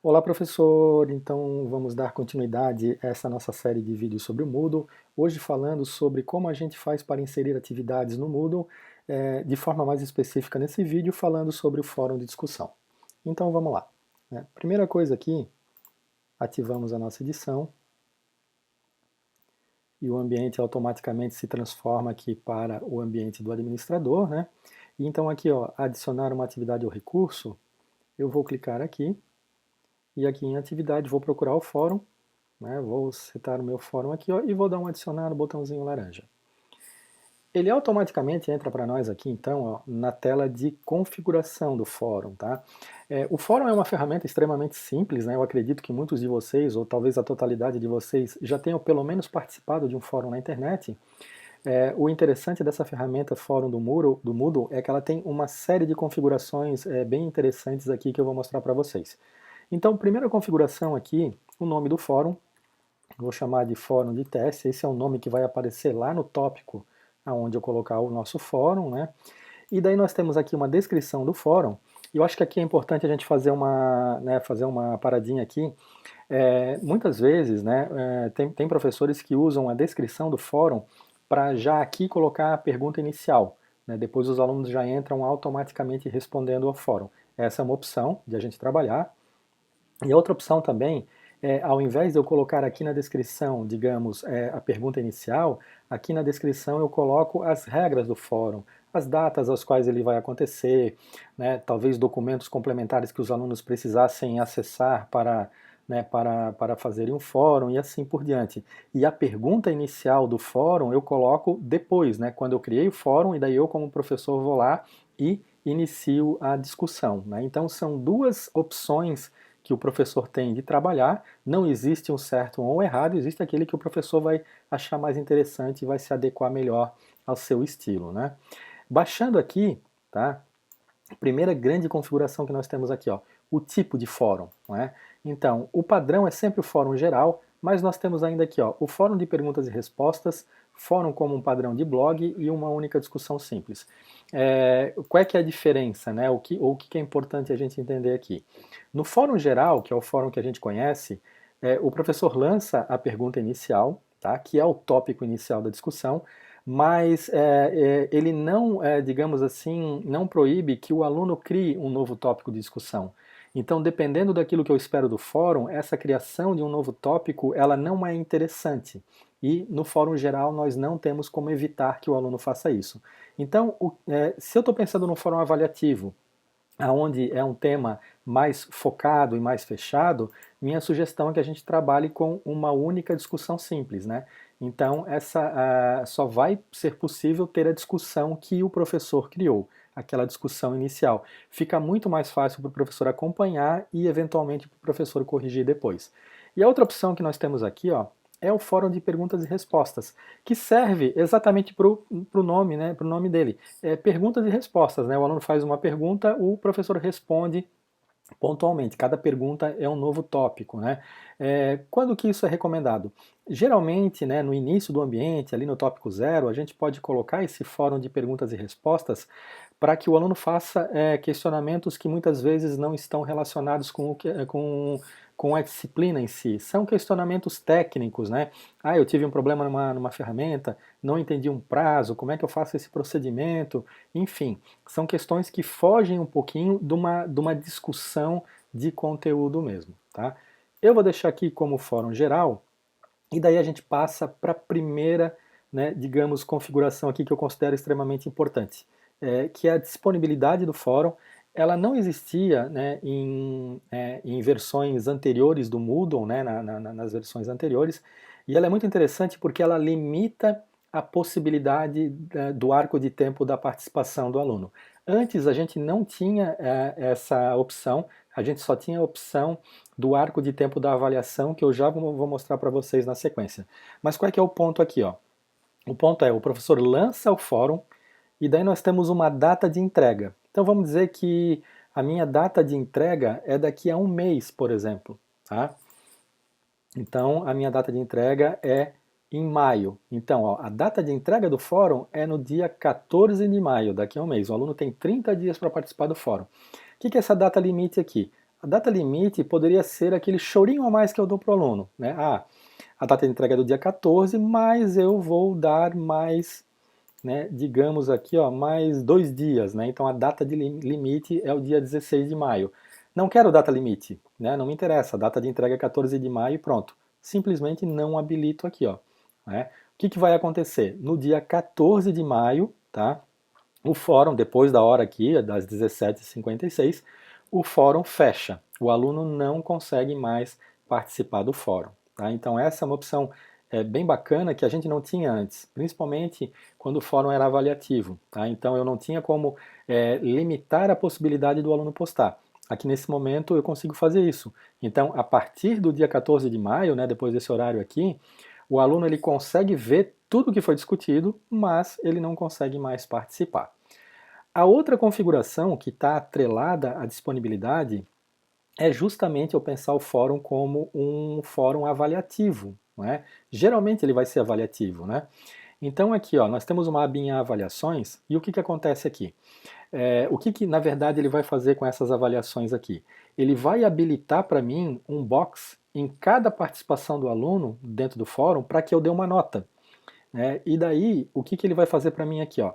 Olá, professor! Então vamos dar continuidade a essa nossa série de vídeos sobre o Moodle, hoje falando sobre como a gente faz para inserir atividades no Moodle, de forma mais específica nesse vídeo, falando sobre o fórum de discussão. Então vamos lá, né? Primeira coisa aqui, ativamos a nossa edição, e o ambiente automaticamente se transforma aqui para o ambiente do administrador, né? E então aqui, ó, adicionar uma atividade ou recurso, eu vou clicar aqui, e aqui em atividade vou procurar o fórum, né? Vou setar o meu fórum aqui, ó, e vou dar um adicionar no botãozinho laranja. Ele automaticamente entra para nós aqui, então, ó, na tela de configuração do fórum, tá? O fórum é uma ferramenta extremamente simples, né? Eu acredito que muitos de vocês, ou talvez a totalidade de vocês, já tenham pelo menos participado de um fórum na internet. O interessante dessa ferramenta fórum do Moodle é que ela tem uma série de configurações bem interessantes aqui que eu vou mostrar para vocês. Então, primeira configuração aqui, o nome do fórum. Vou chamar de fórum de teste, esse é o nome que vai aparecer lá no tópico aonde eu colocar o nosso fórum, né? E daí nós temos aqui uma descrição do fórum, e eu acho que aqui é importante a gente fazer uma paradinha aqui. Muitas vezes, né, tem professores que usam a descrição do fórum para já aqui colocar a pergunta inicial, né? Depois os alunos já entram automaticamente respondendo ao fórum. Essa é uma opção de a gente trabalhar. E outra opção também ao invés de eu colocar aqui na descrição, digamos, a pergunta inicial, aqui na descrição eu coloco as regras do fórum, as datas às quais ele vai acontecer, né, talvez documentos complementares que os alunos precisassem acessar para fazerem um fórum e assim por diante. E a pergunta inicial do fórum eu coloco depois, né, quando eu criei o fórum, e daí eu como professor vou lá e inicio a discussão, né? Então são duas opções que o professor tem de trabalhar, não existe um certo ou um errado, existe aquele que o professor vai achar mais interessante e vai se adequar melhor ao seu estilo, né? Baixando aqui, tá? A primeira grande configuração que nós temos aqui, ó, o tipo de fórum, né? Então, o padrão é sempre o fórum geral, mas nós temos ainda aqui, ó, o fórum de perguntas e respostas, fórum como um padrão de blog e uma única discussão simples. Qual é que é a diferença, né? O que é importante a gente entender aqui? No fórum geral, que é o fórum que a gente conhece, o professor lança a pergunta inicial, tá? Que é o tópico inicial da discussão, mas ele não, digamos assim, não proíbe que o aluno crie um novo tópico de discussão. Então, dependendo daquilo que eu espero do fórum, essa criação de um novo tópico, ela não é interessante. E no fórum geral nós não temos como evitar que o aluno faça isso. Então, se eu estou pensando no fórum avaliativo, onde é um tema mais focado e mais fechado, minha sugestão é que a gente trabalhe com uma única discussão simples, né? Então, só vai ser possível ter a discussão que o professor criou, aquela discussão inicial. Fica muito mais fácil para o professor acompanhar e, eventualmente, para o professor corrigir depois. E a outra opção que nós temos aqui, ó, é o fórum de perguntas e respostas, que serve exatamente para o nome, né, pro nome dele. Perguntas e respostas, né? O aluno faz uma pergunta, o professor responde pontualmente. Cada pergunta é um novo tópico, né? Quando que isso é recomendado? Geralmente, né, no início do ambiente, ali no tópico 0, a gente pode colocar esse fórum de perguntas e respostas para que o aluno faça questionamentos que muitas vezes não estão relacionados com a disciplina em si. São questionamentos técnicos, né? Eu tive um problema numa ferramenta, não entendi um prazo, como é que eu faço esse procedimento? Enfim, são questões que fogem um pouquinho de uma discussão de conteúdo mesmo, tá? Eu vou deixar aqui como fórum geral, e daí a gente passa para a primeira, né, digamos, configuração aqui que eu considero extremamente importante, que é a disponibilidade do fórum. Ela não existia, né, em versões anteriores do Moodle, né, nas versões anteriores, e ela é muito interessante porque ela limita a possibilidade do arco de tempo da participação do aluno. Antes a gente não tinha essa opção, a gente só tinha a opção do arco de tempo da avaliação, que eu já vou mostrar para vocês na sequência. Mas qual é que é o ponto aqui, ó? O ponto é, o professor lança o fórum, e daí nós temos uma data de entrega. Então vamos dizer que a minha data de entrega é daqui a um mês, por exemplo, tá? Então a minha data de entrega é em maio. Então, ó, a data de entrega do fórum é no dia 14 de maio, daqui a um mês. O aluno tem 30 dias para participar do fórum. O que é essa data limite aqui? a data limite poderia ser aquele chorinho a mais que eu dou para o aluno, né? Ah, a data de entrega é do dia 14, mas eu vou dar mais, né, digamos aqui, ó, mais 2 dias, né? Então a data de limite é o dia 16 de maio. Não quero data limite, né? Não me interessa, a data de entrega é 14 de maio e pronto. Simplesmente não habilito aqui, ó, né? O que vai acontecer? No dia 14 de maio, tá? O fórum, depois da hora aqui, das 17h56, o fórum fecha. O aluno não consegue mais participar do fórum. Tá? Então essa é uma opção bem bacana que a gente não tinha antes, principalmente quando o fórum era avaliativo. Tá? Então eu não tinha como limitar a possibilidade do aluno postar. Aqui nesse momento eu consigo fazer isso. Então a partir do dia 14 de maio, né, depois desse horário aqui, o aluno ele consegue ver tudo que foi discutido, mas ele não consegue mais participar. A outra configuração que está atrelada à disponibilidade é justamente eu pensar o fórum como um fórum avaliativo. Não é? Geralmente ele vai ser avaliativo. Né? Então aqui ó, nós temos uma abinha avaliações e o que acontece aqui? O que na verdade ele vai fazer com essas avaliações aqui? Ele vai habilitar para mim um box em cada participação do aluno dentro do fórum para que eu dê uma nota. Né? E daí, o que ele vai fazer para mim aqui? Ó?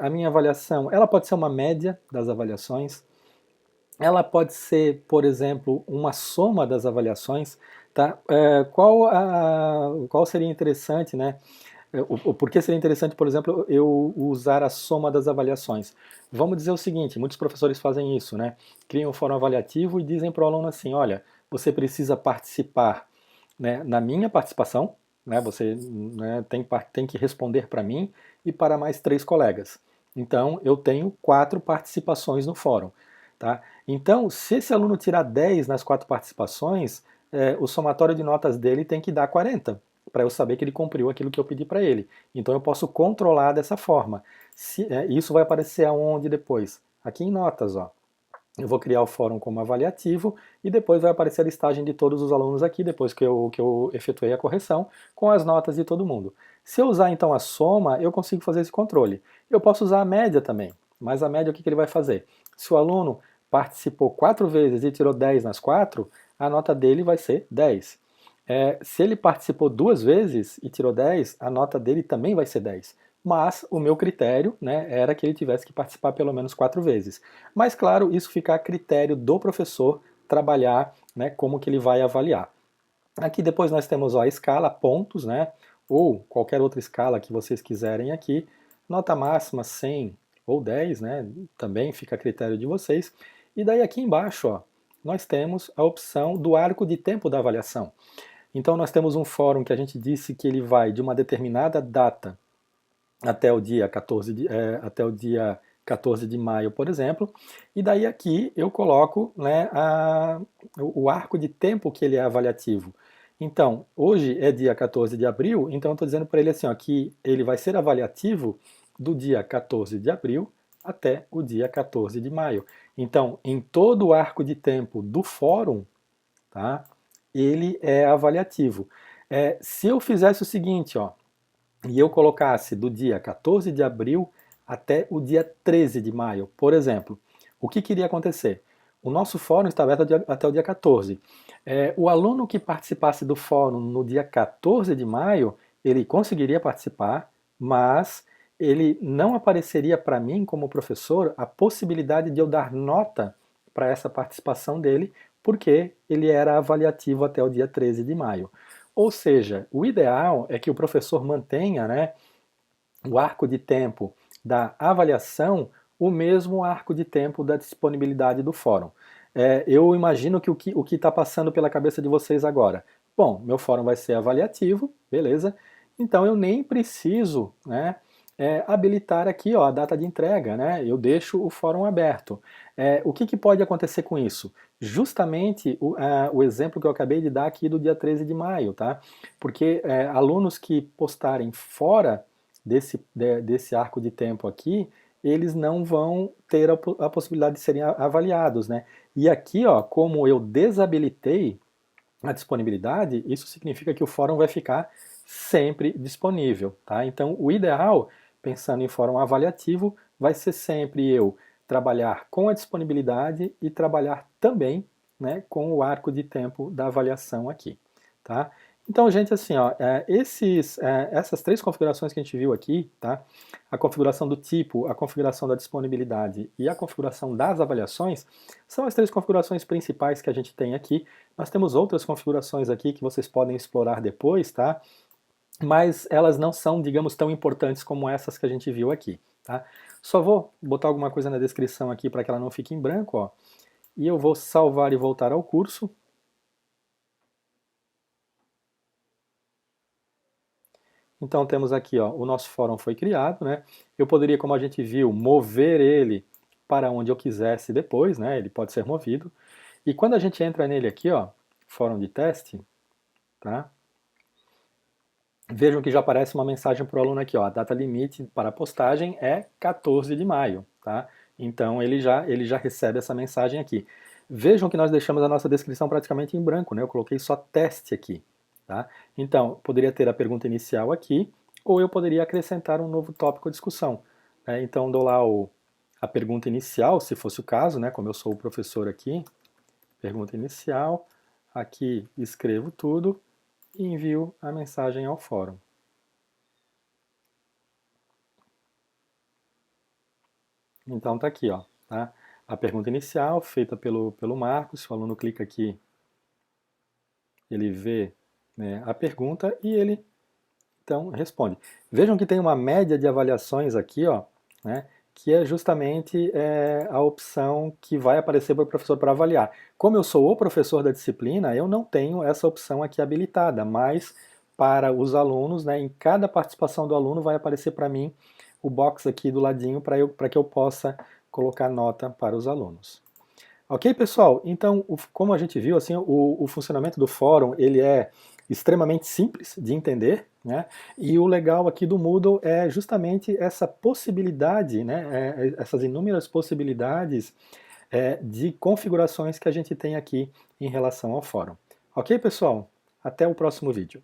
A minha avaliação, ela pode ser uma média das avaliações, ela pode ser, por exemplo, uma soma das avaliações, tá? Qual seria interessante, né? Por que seria interessante, por exemplo, eu usar a soma das avaliações? Vamos dizer o seguinte, muitos professores fazem isso, né? Criam um fórum avaliativo e dizem para o aluno assim, olha, você precisa participar, né, na minha participação, né, você, né, tem que responder para mim e para mais 3 colegas. Então, eu tenho 4 participações no fórum. Tá? Então, se esse aluno tirar 10 nas 4 participações, o somatório de notas dele tem que dar 40, para eu saber que ele cumpriu aquilo que eu pedi para ele. Então, eu posso controlar dessa forma. Isso vai aparecer aonde depois? Aqui em notas, ó. Eu vou criar o fórum como avaliativo e depois vai aparecer a listagem de todos os alunos aqui, depois que eu efetuei a correção, com as notas de todo mundo. Se eu usar então a soma, eu consigo fazer esse controle. Eu posso usar a média também, mas a média o que ele vai fazer? Se o aluno participou 4 vezes e tirou 10 nas 4, a nota dele vai ser 10. Se ele participou 2 vezes e tirou 10, a nota dele também vai ser 10. Mas o meu critério, né, era que ele tivesse que participar pelo menos 4 vezes. Mas claro, isso fica a critério do professor trabalhar, né, como que ele vai avaliar. Aqui depois nós temos ó, a escala, pontos, né, ou qualquer outra escala que vocês quiserem aqui. Nota máxima 100 ou 10, né, também fica a critério de vocês. E daí aqui embaixo, ó, nós temos a opção do arco de tempo da avaliação. Então nós temos um fórum que a gente disse que ele vai de uma determinada data até o dia 14 até o dia 14 de maio, por exemplo, e daí aqui eu coloco, né, o arco de tempo que ele é avaliativo. Então, hoje é dia 14 de abril, então eu estou dizendo para ele assim, ó, que ele vai ser avaliativo do dia 14 de abril até o dia 14 de maio. Então, em todo o arco de tempo do fórum, tá, ele é avaliativo. Se eu fizesse o seguinte, ó, e eu colocasse do dia 14 de abril até o dia 13 de maio, por exemplo, o que iria acontecer? O nosso fórum está aberto até o dia 14. O aluno que participasse do fórum no dia 14 de maio, ele conseguiria participar, mas ele não apareceria para mim, como professor, a possibilidade de eu dar nota para essa participação dele, porque ele era avaliativo até o dia 13 de maio. Ou seja, o ideal é que o professor mantenha, né, o arco de tempo da avaliação o mesmo arco de tempo da disponibilidade do fórum. Eu imagino que o que está passando pela cabeça de vocês agora. Bom, meu fórum vai ser avaliativo, beleza? Então eu nem preciso, né, habilitar aqui ó, a data de entrega, né? Eu deixo o fórum aberto. O que pode acontecer com isso? Justamente o exemplo que eu acabei de dar aqui do dia 13 de maio, tá? Porque alunos que postarem fora desse arco de tempo aqui, eles não vão ter a possibilidade de serem avaliados, né? E aqui, ó, como eu desabilitei a disponibilidade, isso significa que o fórum vai ficar sempre disponível, tá? Então, o ideal, pensando em fórum avaliativo, vai ser sempre eu trabalhar com a disponibilidade e trabalhar também, né, com o arco de tempo da avaliação aqui, tá? Então, gente, assim, ó, essas três configurações que a gente viu aqui, tá? A configuração do tipo, a configuração da disponibilidade e a configuração das avaliações, são as três configurações principais que a gente tem aqui. Nós temos outras configurações aqui que vocês podem explorar depois, tá? Mas elas não são, digamos, tão importantes como essas que a gente viu aqui, tá? Só vou botar alguma coisa na descrição aqui para que ela não fique em branco, ó. E eu vou salvar e voltar ao curso. Então temos aqui, ó, o nosso fórum foi criado, né? Eu poderia, como a gente viu, mover ele para onde eu quisesse depois, né? Ele pode ser movido. E quando a gente entra nele aqui, ó, fórum de teste, tá? Vejam que já aparece uma mensagem para o aluno aqui, ó, a data limite para a postagem é 14 de maio, tá? Então ele já recebe essa mensagem aqui. Vejam que nós deixamos a nossa descrição praticamente em branco, né? Eu coloquei só teste aqui, tá? Então, poderia ter a pergunta inicial aqui, ou eu poderia acrescentar um novo tópico de discussão. Né? Então, dou lá a pergunta inicial, se fosse o caso, né? Como eu sou o professor aqui, pergunta inicial, aqui escrevo tudo, e envio a mensagem ao fórum. Então tá aqui, ó, tá? A pergunta inicial feita pelo Marcos, se o aluno clica aqui, ele vê, né, a pergunta e ele então responde. Vejam que tem uma média de avaliações aqui, ó, né, que é justamente a opção que vai aparecer para o professor para avaliar. Como eu sou o professor da disciplina, eu não tenho essa opção aqui habilitada, mas para os alunos, né, em cada participação do aluno vai aparecer para mim o box aqui do ladinho para que eu possa colocar nota para os alunos. Ok, pessoal? Então, como a gente viu, assim, o funcionamento do fórum ele é extremamente simples de entender, né? E o legal aqui do Moodle é justamente essa possibilidade, né? Essas inúmeras possibilidades de configurações que a gente tem aqui em relação ao fórum. Ok, pessoal? Até o próximo vídeo.